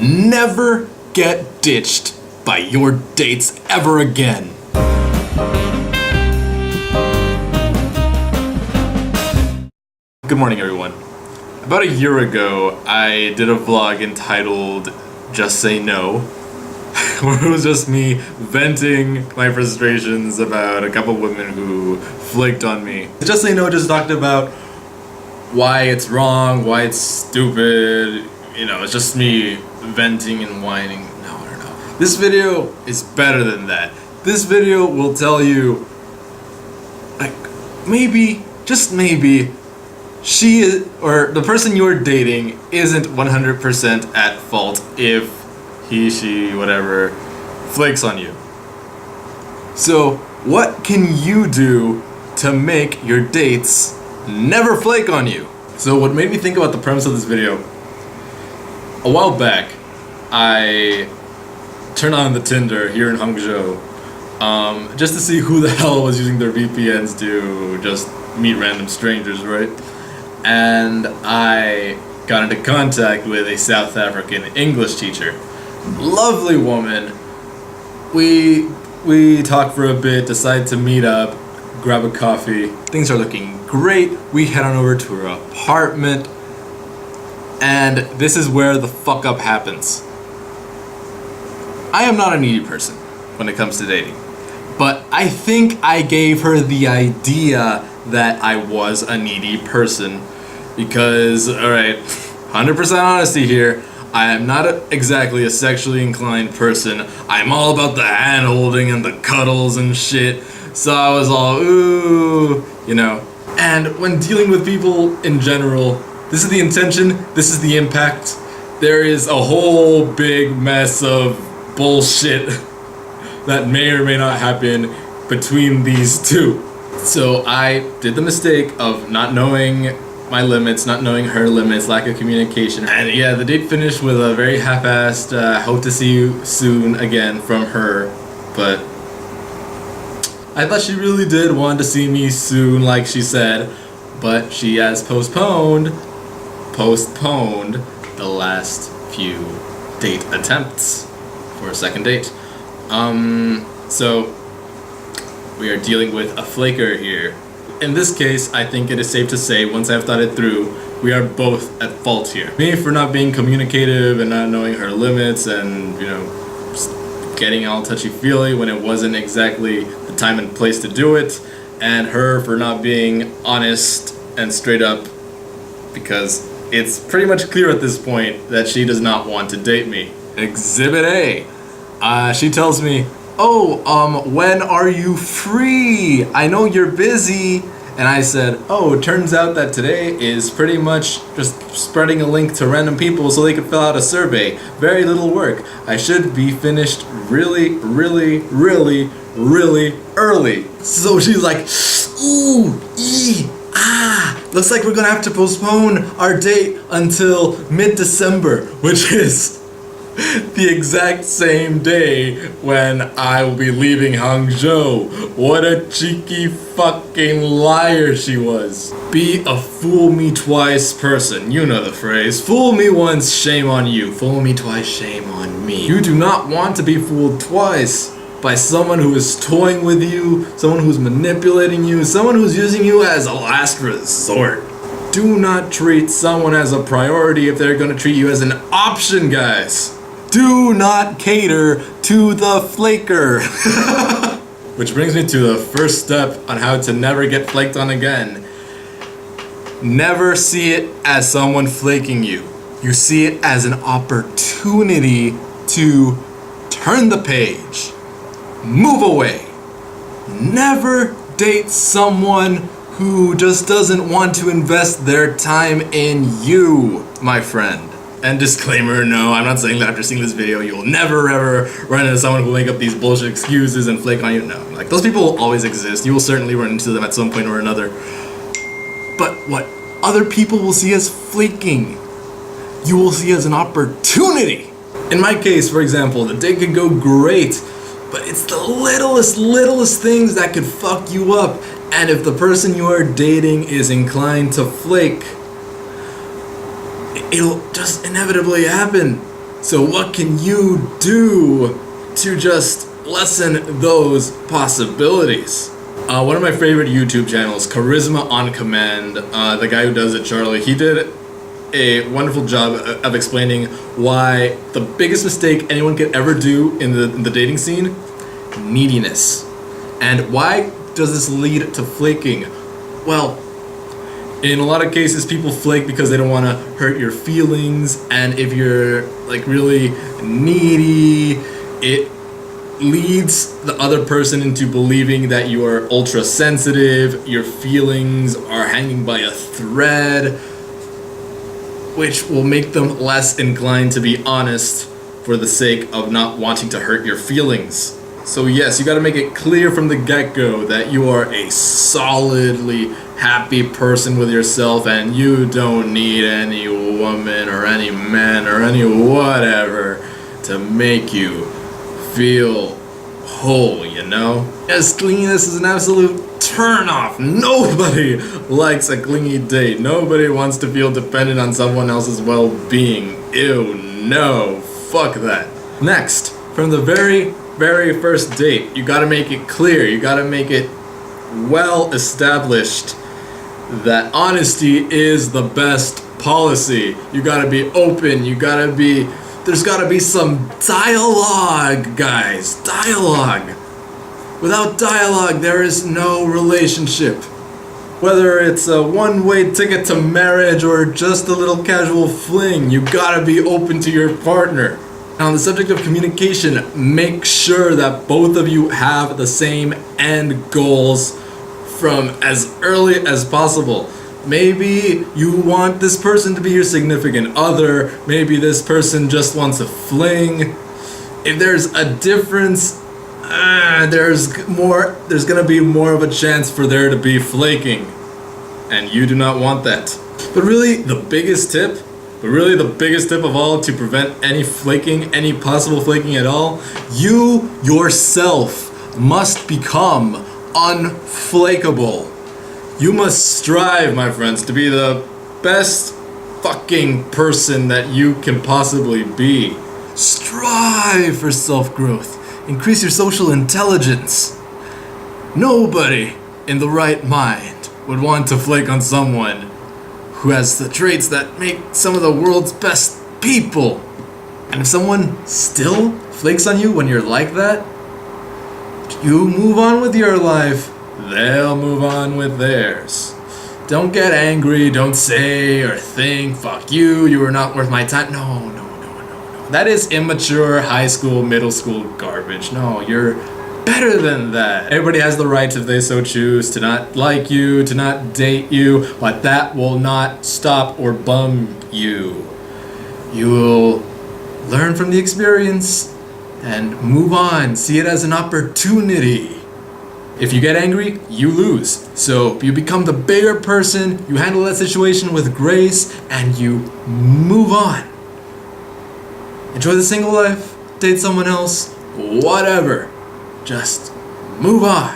never get ditched by your dates ever again. Good morning, everyone. About a year ago, I did a vlog entitled Just Say No, where it was just me venting my frustrations about a couple women who flaked on me. Just Say No just talked about why it's wrong, why it's stupid, you know, it's just me venting and whining. No, I don't know. This video is better than that. This video will tell you, like, maybe, just maybe, she is, or the person you're dating isn't 100% at fault if he, she, whatever, flakes on you. So, what can you do to make your dates never flake on you? So what made me think about the premise of this video, a while back, I turned on the Tinder here in Hangzhou, just to see who the hell was using their VPNs to just meet random strangers, right? And I got into contact with a South African English teacher. Lovely woman. We talked for a bit, decided to meet up, grab a coffee. Things are looking great. We head on over to her apartment, and this is where the fuck up happens. I am not a needy person when it comes to dating, but I think I gave her the idea that I was a needy person because, alright, 100% honesty here, I am not exactly a sexually inclined person. I'm all about the hand holding and the cuddles and shit. So I was all, ooh, you know. And when dealing with people in general, this is the intention, this is the impact. There is a whole big mess of bullshit that may or may not happen between these two. So I did the mistake of not knowing my limits, not knowing her limits, lack of communication. And yeah, the date finished with a very half-assed, hope to see you soon again from her, but I thought she really did want to see me soon, like she said, but she has postponed the last few date attempts for a second date. So we are dealing with a flaker here. In this case, I think it is safe to say, once I've thought it through, we are both at fault here. Me for not being communicative and not knowing her limits and, you know, just getting all touchy-feely when it wasn't exactly the time and place to do it, and her for not being honest and straight up, because it's pretty much clear at this point that she does not want to date me. Exhibit A. She tells me, oh, when are you free? I know you're busy. And I said, oh, it turns out that today is pretty much just spreading a link to random people so they could fill out a survey. Very little work. I should be finished really, really, really, really early. So she's like, ooh, looks like we're gonna have to postpone our date until mid-December, which is the exact same day when I will be leaving Hangzhou. What a cheeky fucking liar she was. Be a fool me twice person. You know the phrase. Fool me once, shame on you. Fool me twice, shame on me. You do not want to be fooled twice by someone who is toying with you, someone who's manipulating you, someone who's using you as a last resort. Do not treat someone as a priority if they're gonna treat you as an option, guys. Do not cater to the flaker. Which brings me to the first step on how to never get flaked on again. Never see it as someone flaking you. You see it as an opportunity to turn the page. Move away. Never date someone who just doesn't want to invest their time in you, my friend. And disclaimer, no, I'm not saying that after seeing this video you will never ever run into someone who will make up these bullshit excuses and flake on you. No, like, those people will always exist. You will certainly run into them at some point or another. But what other people will see as flaking, you will see as an opportunity. In my case, for example, the day could go great, but it's the littlest things that could fuck you up. And if the person you are dating is inclined to flake, it'll just inevitably happen. So what can you do to just lessen those possibilities? One of my favorite YouTube channels, Charisma on Command, the guy who does it, Charlie, he did a wonderful job of explaining why the biggest mistake anyone could ever do in the dating scene, neediness. And why does this lead to flaking? Well, in a lot of cases, people flake because they don't want to hurt your feelings, and if you're like really needy, it leads the other person into believing that you are ultra sensitive, your feelings are hanging by a thread, which will make them less inclined to be honest for the sake of not wanting to hurt your feelings. So yes, you gotta make it clear from the get-go that you are a solidly happy person with yourself and you don't need any woman or any man or any whatever to make you feel whole, you know? Yes, clinginess is an absolute turn-off. Nobody likes a clingy date. Nobody wants to feel dependent on someone else's well-being. Ew, no. Fuck that. Next, from the very first date, you gotta make it clear, you gotta make it well established that honesty is the best policy. You gotta be open, there's gotta be some dialogue, guys. Dialogue. Without dialogue, there is no relationship. Whether it's a one-way ticket to marriage or just a little casual fling, you gotta be open to your partner. Now, on the subject of communication, make sure that both of you have the same end goals from as early as possible. Maybe you want this person to be your significant other. Maybe this person just wants a fling. If there's a difference, there's gonna be more of a chance for there to be flaking. And you do not want that. But really, the biggest tip of all to prevent any flaking, any possible flaking at all, you yourself must become unflakeable. You must strive, my friends, to be the best fucking person that you can possibly be. Strive for self-growth. Increase your social intelligence. Nobody in the right mind would want to flake on someone who has the traits that make some of the world's best people. And if someone still flakes on you when you're like that, you move on with your life, they'll move on with theirs. Don't get angry, don't say or think, fuck you, you are not worth my time. No. That is immature high school, middle school garbage. No, you're better than that. Everybody has the right, if they so choose, to not like you, to not date you, but that will not stop or bum you. You will learn from the experience and move on. See it as an opportunity. If you get angry, you lose. So you become the bigger person, you handle that situation with grace, and you move on. Enjoy the single life, date someone else, whatever. Just move on.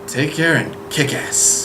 Take care and kick ass.